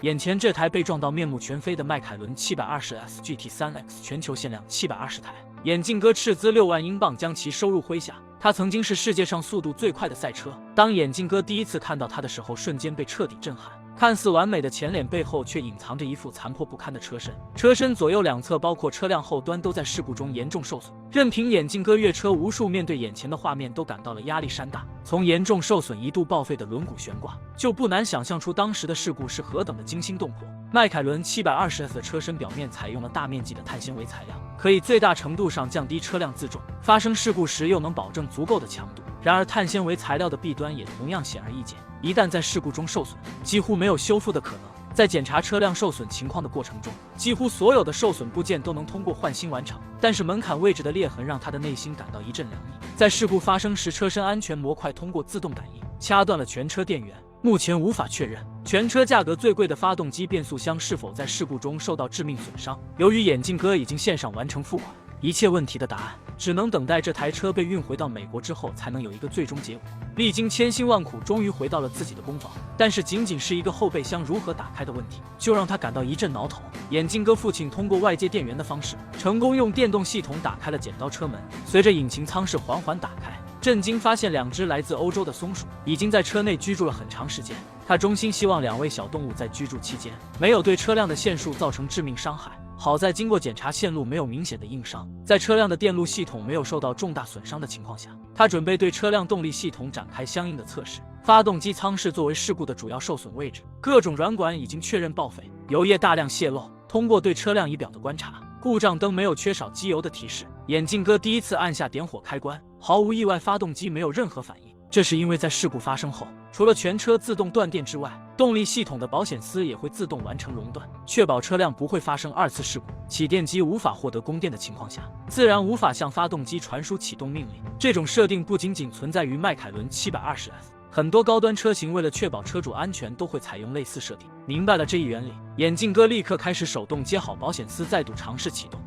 眼前这台被撞到面目全非的迈凯伦 720S GT3X 全球限量720台，眼镜哥斥资6万英镑将其收入麾下。它曾经是世界上速度最快的赛车。当眼镜哥第一次看到它的时候，瞬间被彻底震撼。看似完美的前脸背后，却隐藏着一副残破不堪的车身。车身左右两侧，包括车辆后端，都在事故中严重受损。任凭眼镜哥越车无数，面对眼前的画面，都感到了压力山大。从严重受损、一度报废的轮毂悬挂，就不难想象出当时的事故是何等的惊心动魄。迈凯伦 720S 的车身表面采用了大面积的碳纤维材料，可以最大程度上降低车辆自重，发生事故时又能保证足够的强度。然而，碳纤维材料的弊端也同样显而易见，一旦在事故中受损，几乎没有修复的可能。在检查车辆受损情况的过程中，几乎所有的受损部件都能通过换新完成，但是门槛位置的裂痕让他的内心感到一阵凉意。在事故发生时，车身安全模块通过自动感应掐断了全车电源，目前无法确认全车价格最贵的发动机变速箱是否在事故中受到致命损伤。由于眼镜哥已经线上完成付款，一切问题的答案只能等待这台车被运回到美国之后才能有一个最终结果。历经千辛万苦，终于回到了自己的工坊，但是仅仅是一个后备箱如何打开的问题，就让他感到一阵挠头。眼镜哥父亲通过外接电源的方式，成功用电动系统打开了剪刀车门。随着引擎舱室缓缓打开，震惊发现2只来自欧洲的松鼠已经在车内居住了很长时间。他衷心希望2位小动物在居住期间没有对车辆的线束造成致命伤害。好在经过检查，线路没有明显的硬伤，在车辆的电路系统没有受到重大损伤的情况下，他准备对车辆动力系统展开相应的测试。发动机舱室作为事故的主要受损位置，各种软管已经确认报废，油液大量泄漏。通过对车辆仪表的观察，故障灯没有缺少机油的提示。眼镜哥第一次按下点火开关，毫无意外，发动机没有任何反应。这是因为在事故发生后，除了全车自动断电之外，动力系统的保险丝也会自动完成熔断，确保车辆不会发生2次事故。起电机无法获得供电的情况下，自然无法向发动机传输启动命令。这种设定不仅仅存在于迈凯伦 720S， 很多高端车型为了确保车主安全都会采用类似设定。明白了这一原理，眼镜哥立刻开始手动接好保险丝，再度尝试启动。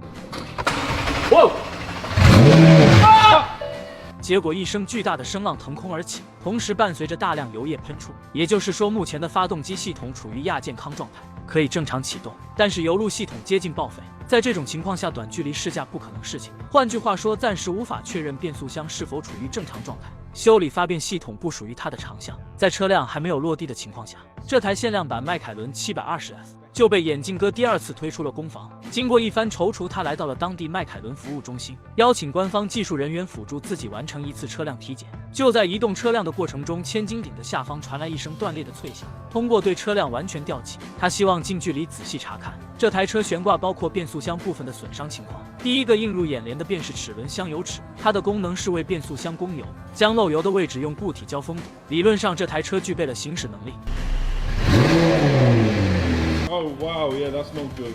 结果一声巨大的声浪腾空而起，同时伴随着大量油液喷出。也就是说，目前的发动机系统处于亚健康状态，可以正常启动，但是油路系统接近报废。在这种情况下，短距离试驾不可能实现。换句话说，暂时无法确认变速箱是否处于正常状态。修理发电系统不属于它的长项。在车辆还没有落地的情况下，这台限量版迈凯伦 720S 就被眼镜哥第2次推出了工坊。经过一番踌躇，他来到了当地迈凯伦服务中心，邀请官方技术人员辅助自己完成一次车辆体检。就在移动车辆的过程中，千斤顶的下方传来一声断裂的脆响。通过对车辆完全吊起，他希望近距离仔细查看这台车悬挂包括变速箱部分的损伤情况。第一个映入眼帘的便是齿轮箱油齿，它的功能是为变速箱供油，将漏油的位置用固体胶封堵。理论上，这台车具备了行驶能力。Oh wow, yeah, that's no good.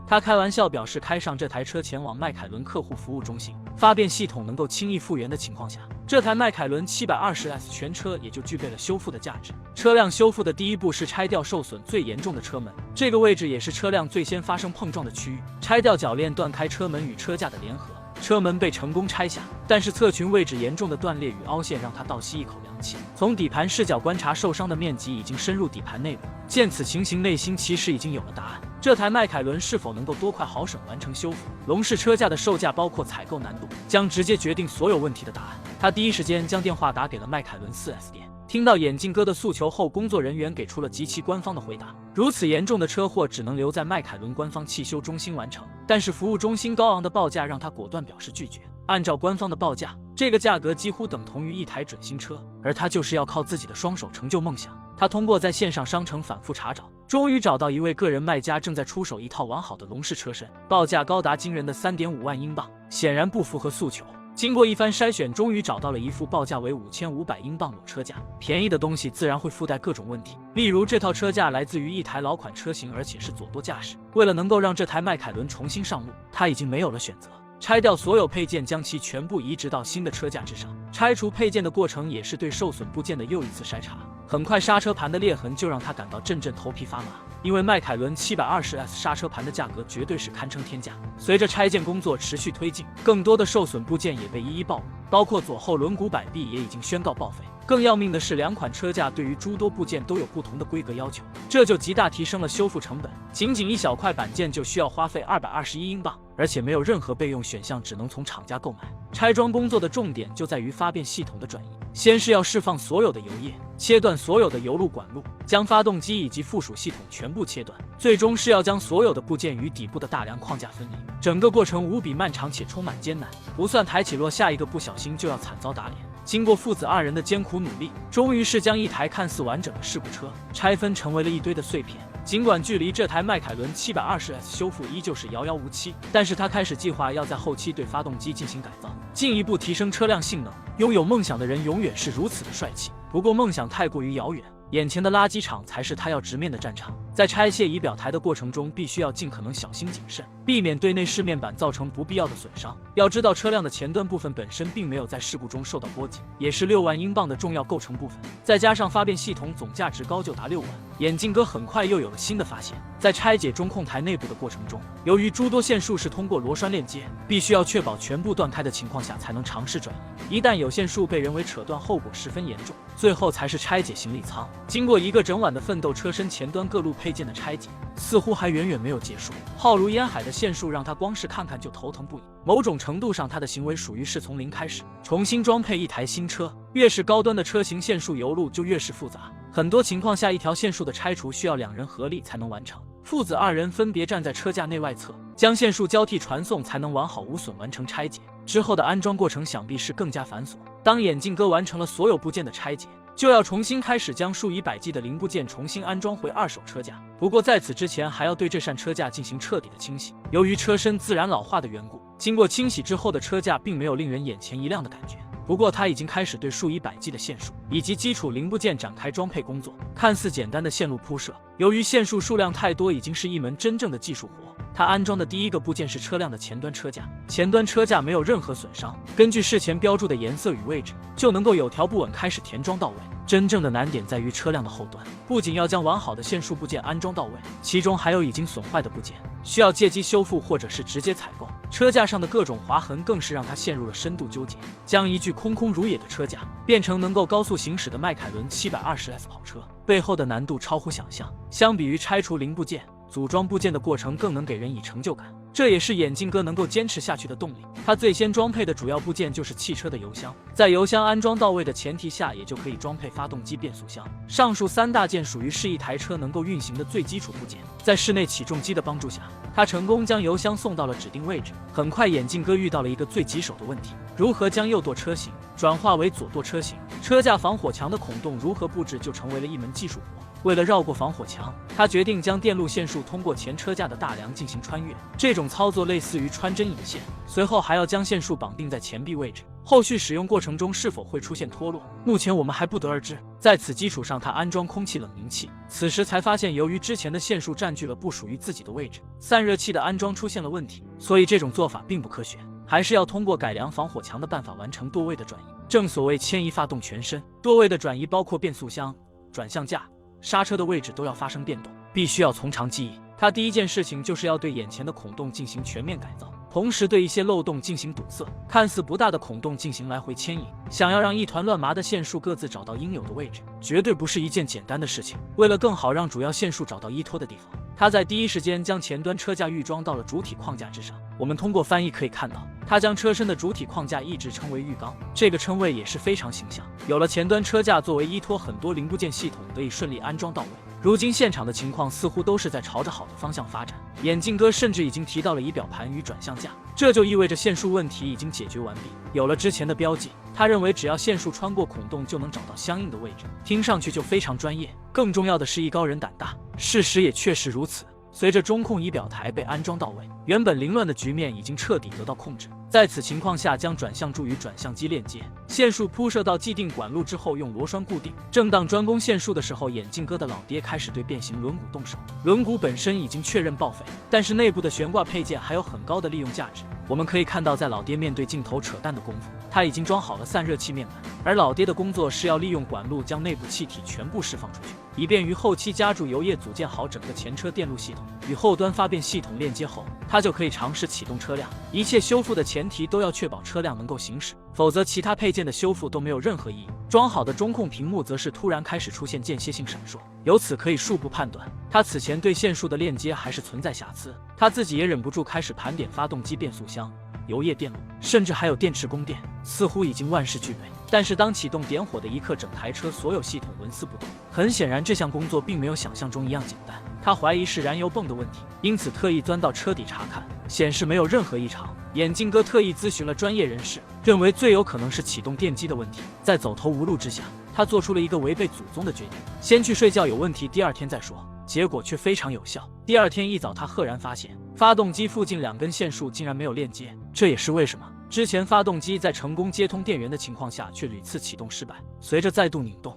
他开玩笑表示，开上这台车前往迈凯伦客户服务中心，发电系统能够轻易复原的情况下，这台迈凯伦 720S 全车也就具备了修复的价值。车辆修复的第一步是拆掉受损最严重的车门，这个位置也是车辆最先发生碰撞的区域。拆掉铰链，断开车门与车架的联合，车门被成功拆下，但是侧裙位置严重的断裂与凹陷让他倒吸一口凉气。从底盘视角观察，受伤的面积已经深入底盘内部。见此情形，内心其实已经有了答案。这台迈凯伦是否能够多快好省完成修复？龙式车架的售价包括采购难度，将直接决定所有问题的答案。他第一时间将电话打给了迈凯伦 4S 店。听到眼镜哥的诉求后，工作人员给出了极其官方的回答。如此严重的车祸只能留在迈凯伦官方汽修中心完成，但是服务中心高昂的报价让他果断表示拒绝。按照官方的报价，这个价格几乎等同于一台准新车，而他就是要靠自己的双手成就梦想。他通过在线上商城反复查找，终于找到一位个人卖家正在出手一套完好的龙式车身，报价高达惊人的 3.5 万英镑，显然不符合诉求。经过一番筛选，终于找到了一副报价为5500英镑裸车架。便宜的东西自然会附带各种问题，例如这套车架来自于一台老款车型，而且是左舵驾驶。为了能够让这台迈凯伦重新上路，他已经没有了选择，拆掉所有配件，将其全部移植到新的车架之上。拆除配件的过程也是对受损部件的又一次筛查。很快，刹车盘的裂痕就让他感到阵阵头皮发麻，因为迈凯伦 720S 刹车盘的价格绝对是堪称天价。随着拆件工作持续推进，更多的受损部件也被一一暴露，包括左后轮毂摆臂也已经宣告报废。更要命的是，两款车架对于诸多部件都有不同的规格要求，这就极大提升了修复成本。仅仅一小块板件就需要花费221英镑，而且没有任何备用选项，只能从厂家购买。拆装工作的重点就在于发电系统的转移，先是要释放所有的油液，切断所有的油路管路，将发动机以及附属系统全部切断，最终是要将所有的部件与底部的大梁框架分离。整个过程无比漫长且充满艰难，不算抬起落下一个不小心就要惨遭打脸。经过父子二人的艰苦努力，终于是将一台看似完整的事故车拆分成为了一堆的碎片。尽管距离这台迈凯伦 720S 修复依旧是遥遥无期，但是他开始计划要在后期对发动机进行改造，进一步提升车辆性能。拥有梦想的人永远是如此的帅气，不过梦想太过于遥远，眼前的垃圾场才是他要直面的战场。在拆卸仪表台的过程中，必须要尽可能小心谨慎，避免对内饰面板造成不必要的损伤。要知道，车辆的前端部分本身并没有在事故中受到波及，也是6万英镑的重要构成部分。再加上发电系统总价值高就达6万，眼镜哥很快又有了新的发现。在拆解中控台内部的过程中，由于诸多线束是通过螺栓链接，必须要确保全部断开的情况下才能尝试转移。一旦有线束被人为扯断，后果十分严重。最后才是拆解行李舱。经过一个整晚的奋斗，车身前端各路配件的拆解似乎还远远没有结束。浩如烟海的线束让他光是看看就头疼不已。某种程度上，他的行为属于是从零开始，重新装配一台新车。越是高端的车型，线束油路就越是复杂。很多情况下，一条线束的拆除需要2人合力才能完成。父子二人分别站在车架内外侧，将线束交替传送，才能完好无损完成拆解。之后的安装过程想必是更加繁琐。当眼镜哥完成了所有部件的拆解，就要重新开始将数以百计的零部件重新安装回二手车架。不过在此之前，还要对这扇车架进行彻底的清洗。由于车身自然老化的缘故，经过清洗之后的车架并没有令人眼前一亮的感觉。不过他已经开始对数以百计的线束以及基础零部件展开装配工作。看似简单的线路铺设，由于线束数量太多，已经是一门真正的技术活。他安装的第一个部件是车辆的前端车架，前端车架没有任何损伤，根据事前标注的颜色与位置，就能够有条不紊开始填装到位。真正的难点在于车辆的后端，不仅要将完好的线束部件安装到位，其中还有已经损坏的部件，需要借机修复或者是直接采购。车架上的各种划痕更是让他陷入了深度纠结，将一具空空如也的车架变成能够高速行驶的迈凯伦 720S 跑车，背后的难度超乎想象。相比于拆除零部件，组装部件的过程更能给人以成就感，这也是眼镜哥能够坚持下去的动力。他最先装配的主要部件就是汽车的油箱，在油箱安装到位的前提下，也就可以装配发动机变速箱。上述3大件属于是一台车能够运行的最基础部件。在室内起重机的帮助下，他成功将油箱送到了指定位置。很快，眼镜哥遇到了一个最棘手的问题：如何将右舵车型转化为左舵车型？车架防火墙的孔洞如何布置，就成为了一门技术活。为了绕过防火墙，他决定将电路线束通过前车架的大梁进行穿越，这种操作类似于穿针引线。随后还要将线束绑定在前臂位置，后续使用过程中是否会出现脱落，目前我们还不得而知。在此基础上，他安装空气冷凝器，此时才发现由于之前的线束占据了不属于自己的位置，散热器的安装出现了问题，所以这种做法并不科学，还是要通过改良防火墙的办法完成舵位的转移。正所谓牵一发动全身，舵位的转移包括变速箱、转向架、刹车的位置都要发生变动，必须要从长计议。他第一件事情就是要对眼前的孔洞进行全面改造，同时对一些漏洞进行堵塞，看似不大的孔洞进行来回牵引。想要让一团乱麻的线束各自找到应有的位置，绝对不是一件简单的事情。为了更好让主要线束找到依托的地方，他在第一时间将前端车架预装到了主体框架之上。我们通过翻译可以看到，他将车身的主体框架一直称为浴缸，这个称谓也是非常形象。有了前端车架作为依托，很多零部件系统得以顺利安装到位。如今现场的情况似乎都是在朝着好的方向发展，眼镜哥甚至已经提到了仪表盘与转向架，这就意味着线束问题已经解决完毕。有了之前的标记，他认为只要线束穿过孔洞就能找到相应的位置，听上去就非常专业。更重要的是艺高人胆大，事实也确实如此。随着中控仪表台被安装到位，原本凌乱的局面已经彻底得到控制。在此情况下，将转向柱与转向机链接，线束铺设到既定管路之后，用螺栓固定。正当专攻线束的时候，眼镜哥的老爹开始对变形轮毂动手。轮毂本身已经确认报废，但是内部的悬挂配件还有很高的利用价值。我们可以看到，在老爹面对镜头扯淡的功夫，他已经装好了散热器面板，而老爹的工作是要利用管路将内部气体全部释放出去，以便于后期加注油液组建好整个前车电路系统，与后端发电系统链接后，他就可以尝试启动车辆。一切修复的前前提都要确保车辆能够行驶，否则其他配件的修复都没有任何意义。装好的中控屏幕则是突然开始出现间歇性闪烁，由此可以初步判断，它此前对线束的链接还是存在瑕疵。他自己也忍不住开始盘点发动机、变速箱、油液电路，甚至还有电池供电，似乎已经万事俱备。但是当启动点火的一刻，整台车所有系统纹丝不动。很显然，这项工作并没有想象中一样简单。他怀疑是燃油泵的问题，因此特意钻到车底查看，显示没有任何异常。眼镜哥特意咨询了专业人士，认为最有可能是启动电机的问题。在走投无路之下，他做出了一个违背祖宗的决定：先去睡觉，有问题第二天再说。结果却非常有效。第二天一早，他赫然发现发动机附近2根线束竟然没有链接，这也是为什么之前发动机在成功接通电源的情况下，却屡次启动失败。随着再度拧动，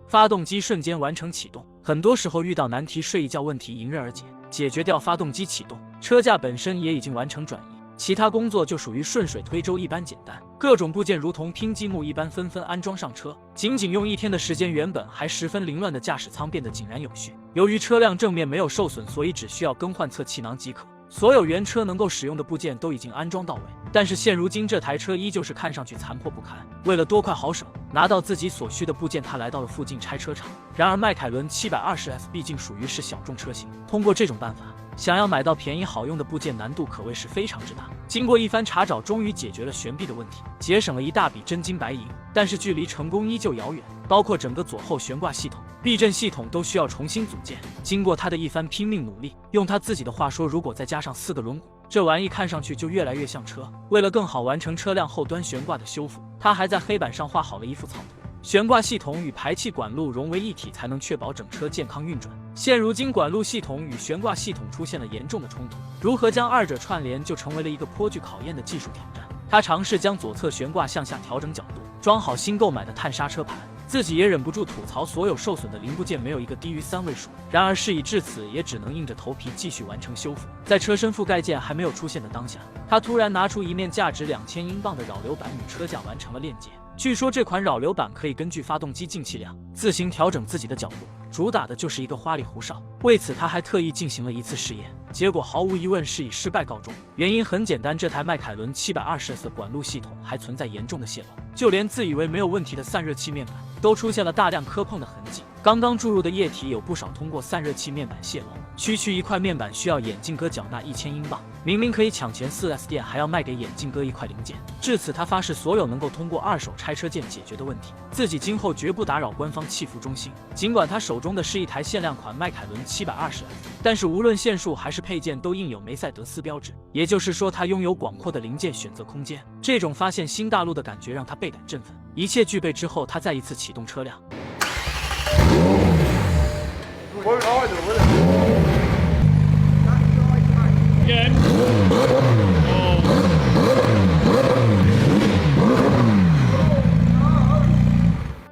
发动机瞬间完成启动。很多时候遇到难题，睡一觉问题迎刃而解，解决掉发动机启动，车架本身也已经完成转移，其他工作就属于顺水推舟一般简单。各种部件如同拼积木一般纷纷安装上车，仅仅用1天的时间，原本还十分凌乱的驾驶舱变得井然有序。由于车辆正面没有受损，所以只需要更换侧气囊即可。所有原车能够使用的部件都已经安装到位，但是现如今这台车依旧是看上去残破不堪。为了多快好省，拿到自己所需的部件，他来到了附近拆车场。然而迈凯伦 720S 毕竟属于是小众车型，通过这种办法想要买到便宜好用的部件，难度可谓是非常之大。经过一番查找，终于解决了悬臂的问题，节省了一大笔真金白银。但是距离成功依旧遥远，包括整个左后悬挂系统、避震系统都需要重新组建。经过他的一番拼命努力，用他自己的话说，如果再加上4个轮毂，这玩意看上去就越来越像车。为了更好完成车辆后端悬挂的修复，他还在黑板上画好了一幅草图。悬挂系统与排气管路融为一体，才能确保整车健康运转。现如今管路系统与悬挂系统出现了严重的冲突，如何将二者串联就成为了一个颇具考验的技术挑战。他尝试将左侧悬挂向下调整角度，装好新购买的碳刹车盘，自己也忍不住吐槽所有受损的零部件没有一个低于3位数。然而事已至此，也只能硬着头皮继续完成修复。在车身覆盖件还没有出现的当下，他突然拿出一面价值2000英镑的扰流板与车架完成了链接。据说这款扰流板可以根据发动机进气量自行调整自己的角度，主打的就是一个花里胡哨。为此他还特意进行了一次试验，结果毫无疑问是以失败告终。原因很简单，这台迈凯伦 720S 的管路系统还存在严重的泄漏，就连自以为没有问题的散热器面板都出现了大量磕碰的痕迹。刚刚注入的液体有不少通过散热器面板泄漏，区区一块面板需要眼镜哥缴纳1000英镑。明明可以抢钱，4S 店还要卖给眼镜哥一块零件。至此他发誓所有能够通过二手拆车件解决的问题，自己今后绝不打扰官方气服中心。尽管他手中的是一台限量款迈凯伦 720S， 但是无论线束还是配件都印有梅赛德斯标志，也就是说他拥有广阔的零件选择空间。这种发现新大陆的感觉让他倍感振奋。一切具备之后，他再一次启动车辆。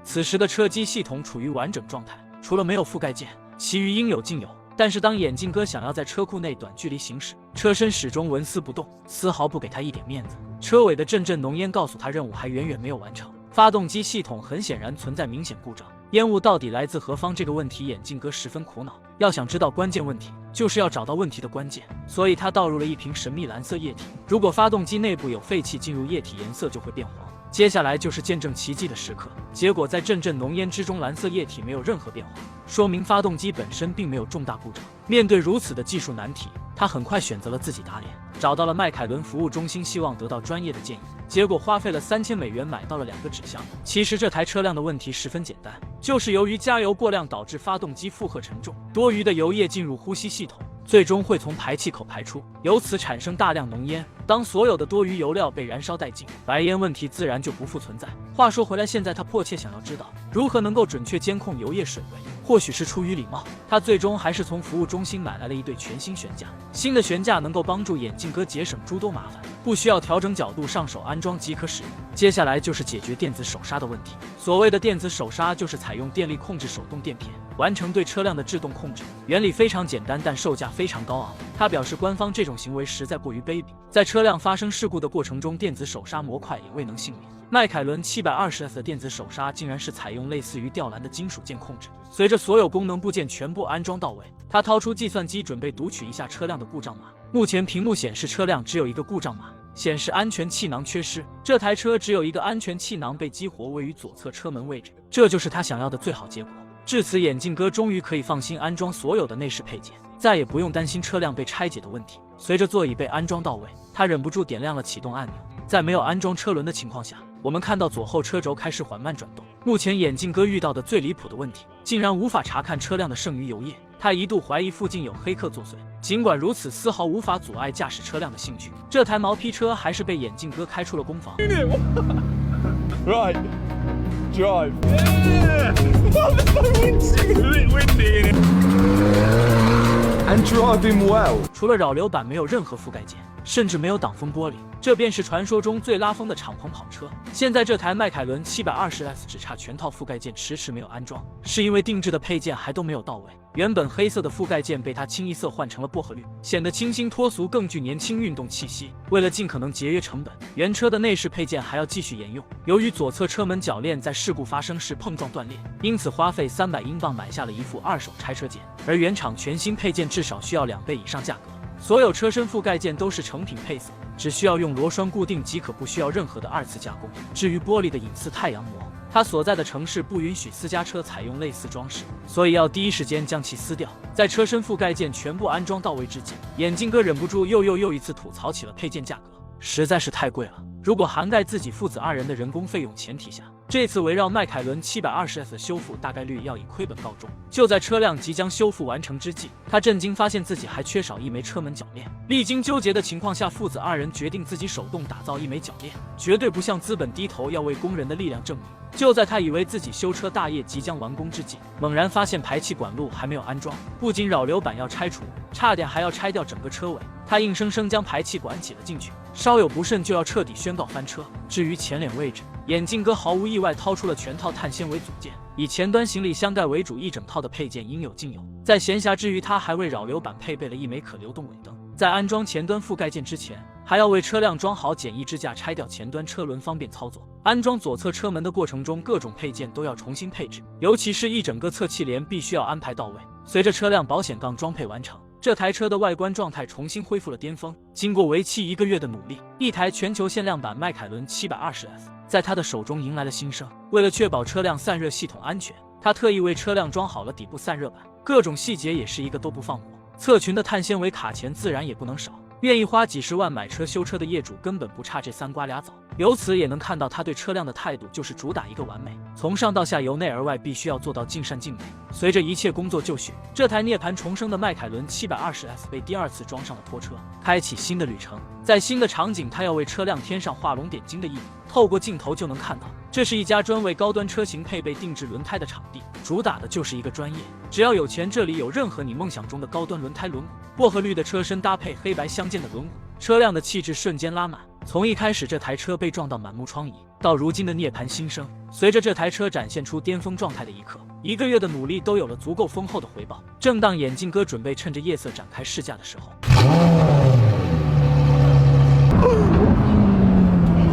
此时的车机系统处于完整状态，除了没有覆盖件，其余应有尽有。但是当眼镜哥想要在车库内短距离行驶，车身始终纹丝不动，丝毫不给他一点面子。车尾的阵阵浓烟告诉他，任务还远远没有完成。发动机系统很显然存在明显故障，烟雾到底来自何方？这个问题眼镜哥十分苦恼。要想知道关键问题，就是要找到问题的关键。所以他倒入了一瓶神秘蓝色液体，如果发动机内部有废气进入液体，颜色就会变黄。接下来就是见证奇迹的时刻，结果在阵阵浓烟之中，蓝色液体没有任何变化，说明发动机本身并没有重大故障。面对如此的技术难题，他很快选择了自己打脸，找到了迈凯伦服务中心，希望得到专业的建议。结果花费了3000美元买到了2个纸箱。其实这台车辆的问题十分简单，就是由于加油过量导致发动机负荷沉重，多余的油液进入呼吸系统，最终会从排气口排出，由此产生大量浓烟。当所有的多余油料被燃烧殆尽，白烟问题自然就不复存在。话说回来，现在他迫切想要知道如何能够准确监控油液水位。或许是出于礼貌，他最终还是从服务中心买来了一对全新悬架。新的悬架能够帮助眼镜哥节省诸多麻烦，不需要调整角度，上手安装即可使用。接下来就是解决电子手刹的问题。所谓的电子手刹就是采用电力控制手动垫片，完成对车辆的制动控制。原理非常简单，但售价非常高昂。他表示官方这种行为实在过于卑鄙，在车车辆发生事故的过程中，电子手刹模块也未能幸免。迈凯伦 720S 的电子手刹竟然是采用类似于吊篮的金属键控制。随着所有功能部件全部安装到位，他掏出计算机准备读取一下车辆的故障码。目前屏幕显示车辆只有一个故障码，显示安全气囊缺失。这台车只有一个安全气囊被激活，位于左侧车门位置，这就是他想要的最好结果。至此，眼镜哥终于可以放心安装所有的内饰配件，再也不用担心车辆被拆解的问题。随着座椅被安装到位，他忍不住点亮了启动按钮。在没有安装车轮的情况下，我们看到左后车轴开始缓慢转动。目前眼镜哥遇到的最离谱的问题，竟然无法查看车辆的剩余油液。他一度怀疑附近有黑客作祟，尽管如此，丝毫无法阻碍驾驶车辆的兴趣。这台毛坯车还是被眼镜哥开出了攻防。Right. Drive. Yeah! Oh, there's no wind. It's a bit windy in it. And driving well. 除了扰流板没有任何覆盖件，甚至没有挡风玻璃，这便是传说中最拉风的敞篷跑车。现在这台迈凯伦 720S 只差全套覆盖件迟迟没有安装，是因为定制的配件还都没有到位。原本黑色的覆盖件被它清一色换成了薄荷绿，显得清新脱俗，更具年轻运动气息。为了尽可能节约成本，原车的内饰配件还要继续沿用。由于左侧车门铰链在事故发生时碰撞断裂，因此花费300英镑买下了一副二手拆车件，而原厂全新配件至少需要2倍以上价格。所有车身覆盖件都是成品配色，只需要用螺栓固定即可，不需要任何的二次加工。至于玻璃的隐私太阳膜，它所在的城市不允许私家车采用类似装饰，所以要第一时间将其撕掉。在车身覆盖件全部安装到位之际，眼镜哥忍不住又一次吐槽起了配件价格，实在是太贵了。如果涵盖自己父子2人的人工费用前提下，这次围绕迈凯伦 720S 的修复大概率要以亏本告终。就在车辆即将修复完成之际，他震惊发现自己还缺少一枚车门铰链。历经纠结的情况下，父子2人决定自己手动打造一枚铰链，绝对不向资本低头，要为工人的力量证明。就在他以为自己修车大业即将完工之际，猛然发现排气管路还没有安装，不仅扰流板要拆除，差点还要拆掉整个车尾。他硬生生将排气管挤了进去，稍有不慎就要彻底宣告翻车。至于前脸位置，眼镜哥毫无意外掏出了全套碳纤维组件，以前端行李箱盖为主，一整套的配件应有尽有。在闲暇之余，他还为扰流板配备了一枚可流动尾灯。在安装前端覆盖件之前，还要为车辆装好简易支架，拆掉前端车轮，方便操作。安装左侧车门的过程中，各种配件都要重新配置，尤其是一整个侧气帘必须要安排到位。随着车辆保险杠装配完成，这台车的外观状态重新恢复了巅峰。经过为期1个月的努力，一台全球限量版迈凯伦 720S 在他的手中迎来了新生。为了确保车辆散热系统安全，他特意为车辆装好了底部散热板，各种细节也是一个都不放过。侧裙的碳纤维卡钳自然也不能少，愿意花几十万买车修车的业主根本不差这3瓜俩枣。由此也能看到他对车辆的态度就是主打一个完美，从上到下由内而外必须要做到尽善尽美。随着一切工作就绪，这台涅槃重生的迈凯伦 720S 被第2次装上了拖车，开启新的旅程。在新的场景，他要为车辆添上画龙点睛的意义。透过镜头就能看到，这是一家专为高端车型配备定制轮胎的场地，主打的就是一个专业。只要有钱，这里有任何你梦想中的高端轮胎轮毂。薄荷绿的车身搭配黑白相间的轮毂，车辆的气质瞬间拉满。从一开始这台车被撞到满目疮痍，到如今的涅槃新生，随着这台车展现出巅峰状态的一刻，1个月的努力都有了足够丰厚的回报。正当眼镜哥准备趁着夜色展开试驾的时候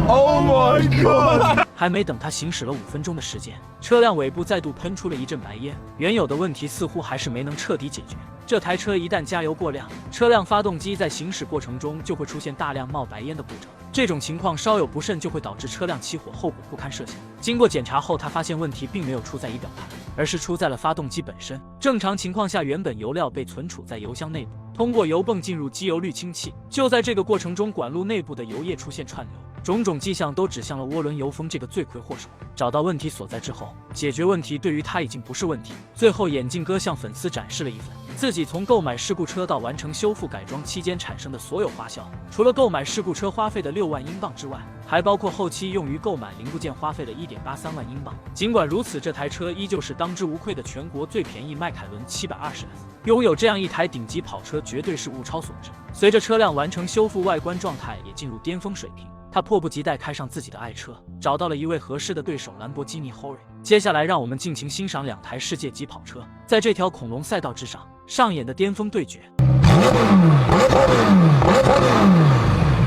Oh my god！ 还没等他行驶了5分钟的时间，车辆尾部再度喷出了一阵白烟。原有的问题似乎还是没能彻底解决。这台车一旦加油过量，车辆发动机在行驶过程中就会出现大量冒白烟的步骤。这种情况稍有不慎就会导致车辆起火，后果不堪设想。经过检查后，他发现问题并没有出在仪表盘，而是出在了发动机本身。正常情况下，原本油料被存储在油箱内部，通过油泵进入机油滤清器。就在这个过程中，管路内部的油液出现串流，种种迹象都指向了涡轮油封这个罪魁祸首。找到问题所在之后，解决问题对于他已经不是问题。最后，眼镜哥向粉丝展示了一份自己从购买事故车到完成修复改装期间产生的所有花销，除了购买事故车花费的6万英镑之外，还包括后期用于购买零部件花费了1.83万英镑。尽管如此，这台车依旧是当之无愧的全国最便宜迈凯伦 720S。拥有这样一台顶级跑车绝对是物超所值。随着车辆完成修复，外观状态也进入巅峰水平，他迫不及待开上自己的爱车，找到了一位合适的对手兰博基尼 Hurricane。接下来让我们尽情欣赏2台世界级跑车在这条恐龙赛道之上上演的巅峰对决。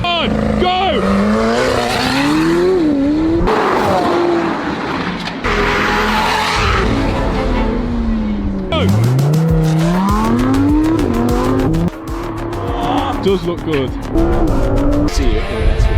Oh, on, go! Does look good. See it.